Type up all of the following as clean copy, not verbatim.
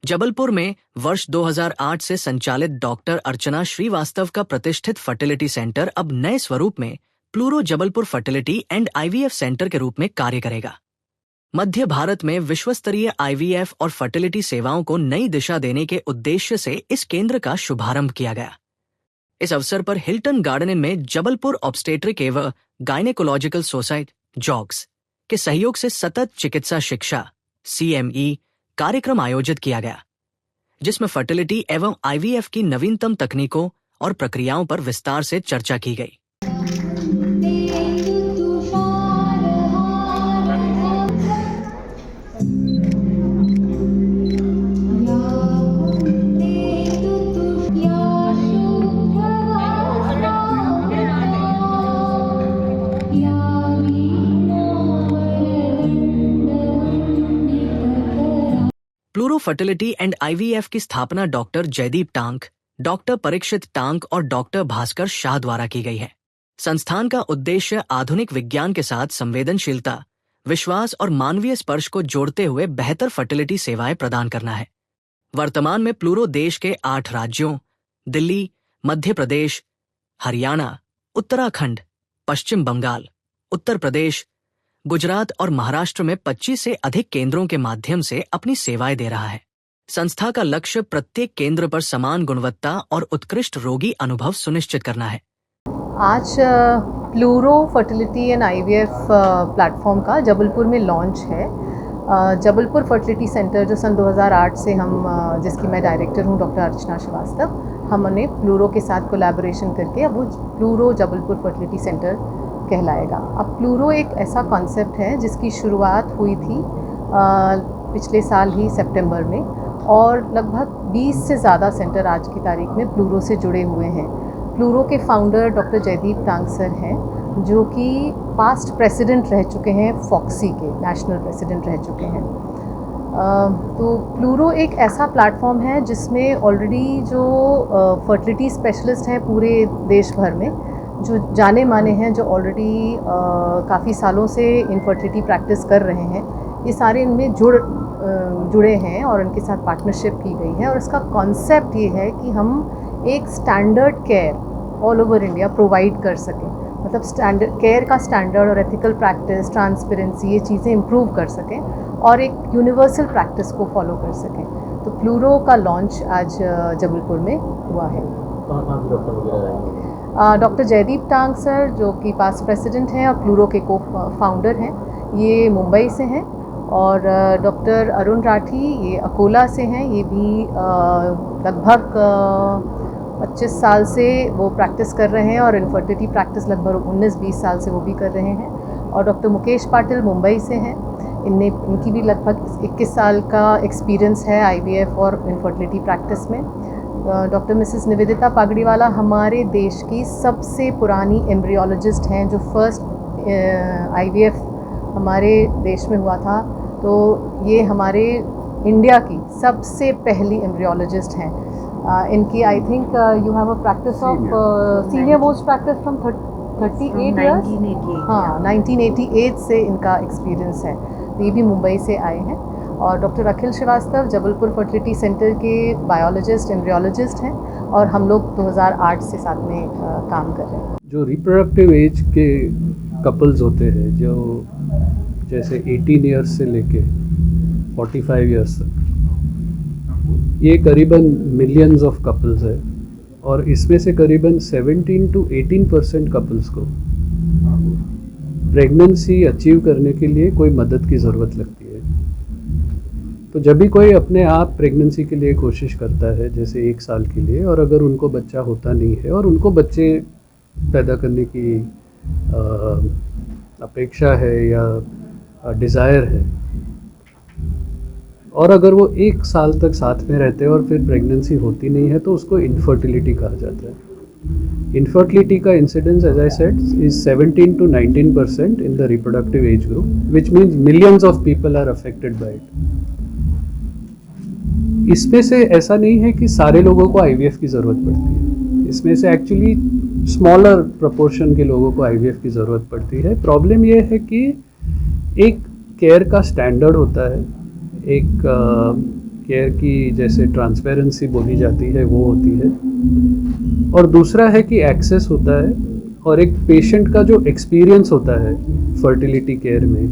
जबलपुर में वर्ष 2008 से संचालित डॉक्टर अर्चना श्रीवास्तव का प्रतिष्ठित फर्टिलिटी सेंटर अब नए स्वरूप में pleuro Jabalpur fertility and IVF centre के रूप में कार्य करेगा। मध्य भारत में विश्वस्तरीय आईवीएफ और फर्टिलिटी सेवाओं को नई दिशा देने के उद्देश्य से इस केंद्र का शुभारंभ किया गया। इस अवसर पर हिल्टन गार्डन में जबलपुर ऑब्स्टेट्रिक एवं गायनेकोलॉजिकल सोसाइटी जॉग्स के सहयोग से सतत चिकित्सा शिक्षा CME कार्यक्रम आयोजित किया गया, जिसमें फर्टिलिटी एवं आईवीएफ की नवीनतम तकनीकों और प्रक्रियाओं पर विस्तार से चर्चा की गई। प्लूरो फर्टिलिटी एंड आईवीएफ की स्थापना डॉक्टर जयदीप टांक, डॉक्टर परीक्षित टांक और डॉक्टर भास्कर शाह द्वारा की गई है। संस्थान का उद्देश्य आधुनिक विज्ञान के साथ संवेदनशीलता, विश्वास और मानवीय स्पर्श को जोड़ते हुए बेहतर फर्टिलिटी सेवाएं प्रदान करना है। वर्तमान में प्लूरो देश के 8 राज्यों दिल्ली, मध्य प्रदेश, हरियाणा, उत्तराखंड, पश्चिम बंगाल, उत्तर प्रदेश, गुजरात और महाराष्ट्र में 25 से अधिक केंद्रों के माध्यम से अपनी सेवाएं दे रहा है। संस्था का लक्ष्य प्रत्येक केंद्र पर समान गुणवत्ता और उत्कृष्ट रोगी अनुभव सुनिश्चित करना है। आज pleuro fertility and IVF platform का जबलपुर में लॉन्च है। जबलपुर फर्टिलिटी सेंटर जो सन 2008 से हम जिसकी मैं डायरेक्टर हूँ डॉक्टर अर्चना श्रीवास्तव, हमने प्लूरो के साथ कोलैबोरेशन करके अब वो प्लूरो जबलपुर फर्टिलिटी सेंटर कहलाएगा। अब प्लूरो एक ऐसा कॉन्सेप्ट है जिसकी शुरुआत हुई थी पिछले साल ही सितंबर में, और लगभग 20 से ज़्यादा सेंटर आज की तारीख में प्लूरो से जुड़े हुए हैं। प्लूरो के founder doctor Jaydeep Tank sir हैं, जो कि पास्ट प्रेसिडेंट रह चुके हैं, फॉक्सी के नेशनल प्रेसिडेंट रह चुके हैं। तो प्लूरो एक ऐसा प्लेटफॉर्म है जिसमें ऑलरेडी जो फर्टिलिटी स्पेशलिस्ट हैं पूरे देश भर में, जो जाने माने हैं, जो ऑलरेडी काफ़ी सालों से इनफर्टिलिटी प्रैक्टिस कर रहे हैं, ये सारे इनमें जुड़े हैं और उनके साथ पार्टनरशिप की गई है। और इसका कॉन्सेप्ट ये है कि हम एक standard care all over India provide कर सकें, मतलब स्टैंडर्ड केयर का स्टैंडर्ड और एथिकल प्रैक्टिस, ट्रांसपेरेंसी, ये चीज़ें इम्प्रूव कर सकें और एक यूनिवर्सल प्रैक्टिस को फॉलो कर सकें। तो प्लूरो का लॉन्च आज जबलपुर में हुआ है। डॉक्टर जयदीप टांक सर, जो कि पास्ट प्रेसिडेंट हैं और प्लूरो के को फाउंडर हैं, ये मुंबई से हैं, और डॉक्टर अरुण राठी ये अकोला से हैं। ये भी लगभग 25 साल से वो प्रैक्टिस कर रहे हैं और इनफर्टिलिटी प्रैक्टिस लगभग 19-20 साल से वो भी कर रहे हैं। और डॉक्टर मुकेश पाटिल मुंबई से हैं, इनकी भी लगभग 21 साल का एक्सपीरियंस है आईवीएफ और इनफर्टिलिटी प्रैक्टिस में। डॉक्टर मिसेस निवेदिता पागड़ीवाला हमारे देश की सबसे पुरानी एम्ब्रियोलॉजिस्ट हैं, जो फर्स्ट आईवीएफ हमारे देश में हुआ था, तो ये हमारे इंडिया की सबसे पहली एम्ब्रियोलॉजिस्ट हैं। इनकी I think you have a practice of senior most practice from 38 years, हाँ 1988 से इनका एक्सपीरियंस है। तो ये भी मुंबई से आए हैं। और डॉक्टर अखिल श्रीवास्तव जबलपुर फर्टिलिटी सेंटर के बायोलॉजिस्ट एम्ब्रियोलॉजिस्ट हैं, और हम लोग 2008 से साथ में काम कर रहे हैं। जो रिप्रोडक्टिव एज के कपल्स होते हैं, जो जैसे 18 ईयर्स से लेके 45 ईयर्स तक, ये करीबन मिलियंस ऑफ कपल्स है, और इसमें से करीबन 17 to 18% कपल्स को प्रेगनेंसी अचीव करने के लिए कोई मदद की ज़रूरत लगती है। तो जब भी कोई अपने आप प्रेगनेंसी के लिए कोशिश करता है, जैसे 1 साल के लिए, और अगर उनको बच्चा होता नहीं है और उनको बच्चे पैदा करने की अपेक्षा है या डिज़ायर है, और अगर वो 1 साल तक साथ में रहते हैं और फिर प्रेगनेंसी होती नहीं है, तो उसको इनफर्टिलिटी कहा जाता है। Infertility का incidence, as I said, is 17 to 19% in the reproductive age group, which means millions of people are affected by it. इसमें से ऐसा नहीं है कि सारे लोगों को IVF की ज़रूरत पड़ती है, इसमें से एक्चुअली स्मॉलर प्रोपोर्शन के लोगों को IVF की ज़रूरत पड़ती है। प्रॉब्लम ये है कि एक केयर का स्टैंडर्ड होता है, एक केयर की जैसे ट्रांसपेरेंसी बोली जाती है वो होती है, और दूसरा है कि एक्सेस होता है, और एक पेशेंट का जो एक्सपीरियंस होता है फर्टिलिटी केयर में,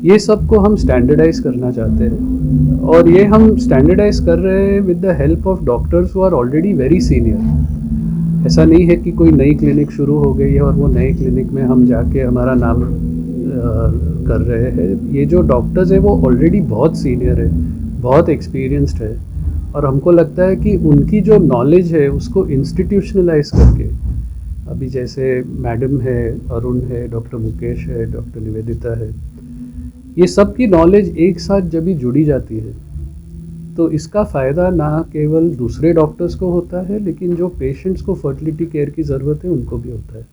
ये सब को हम स्टैंडर्डाइज करना चाहते हैं। और ये हम स्टैंडर्डाइज कर रहे हैं with the help of doctors who are already very senior. ऐसा नहीं है कि कोई नई क्लिनिक शुरू हो गई है और वो नई क्लिनिक में हम जाके हमारा नाम कर रहे हैं। ये जो डॉक्टर्स है वो ऑलरेडी बहुत सीनियर है, बहुत एक्सपीरियंस्ड है, और हमको लगता है कि उनकी जो नॉलेज है उसको इंस्टीट्यूशनलाइज करके, अभी जैसे मैडम है, अरुण है, डॉक्टर मुकेश है, डॉक्टर निवेदिता है, ये सब की नॉलेज एक साथ जब भी जुड़ी जाती है तो इसका फ़ायदा ना केवल दूसरे डॉक्टर्स को होता है, लेकिन जो पेशेंट्स को फर्टिलिटी केयर की ज़रूरत है उनको भी होता है।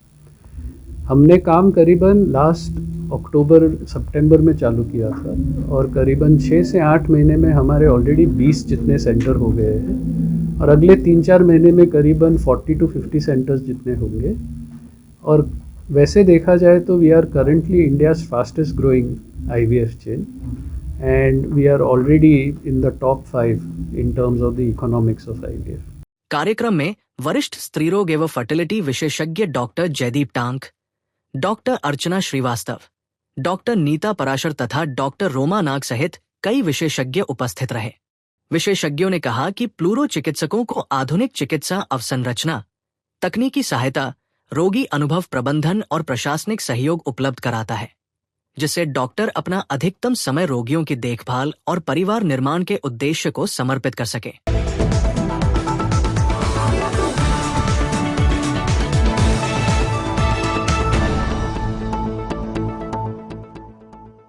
हमने काम करीबन लास्ट अक्टूबर सितंबर में चालू किया था, और करीबन 6 से 8 महीने में हमारे ऑलरेडी 20 जितने सेंटर हो गए हैं, और अगले 3-4 महीने में करीबन 40 to 50 सेंटर्स जितने होंगे। और वैसे देखा जाए तो we are currently India's fastest growing IVF चेन, and we are already in the top 5 in terms of the economics of IVF. कार्यक्रम में वरिष्ठ स्त्रीरोग एवं फर्टिलिटी विशेषज्ञ डॉक्टर जयदीप टांक, डॉक्टर अर्चना श्रीवास्तव, डॉक्टर नीता पराशर तथा डॉक्टर रोमा नाग सहित कई विशेषज्ञ उपस्थित रहे। विशेषज्ञों ने कहा कि प्लूरो चिकित्सकों को आधुनिक चिकित्सा अवसंरचना, तकनीकी सहायता, रोगी अनुभव प्रबंधन और प्रशासनिक सहयोग उपलब्ध कराता है, जिससे डॉक्टर अपना अधिकतम समय रोगियों की देखभाल और परिवार निर्माण के उद्देश्य को समर्पित कर सके।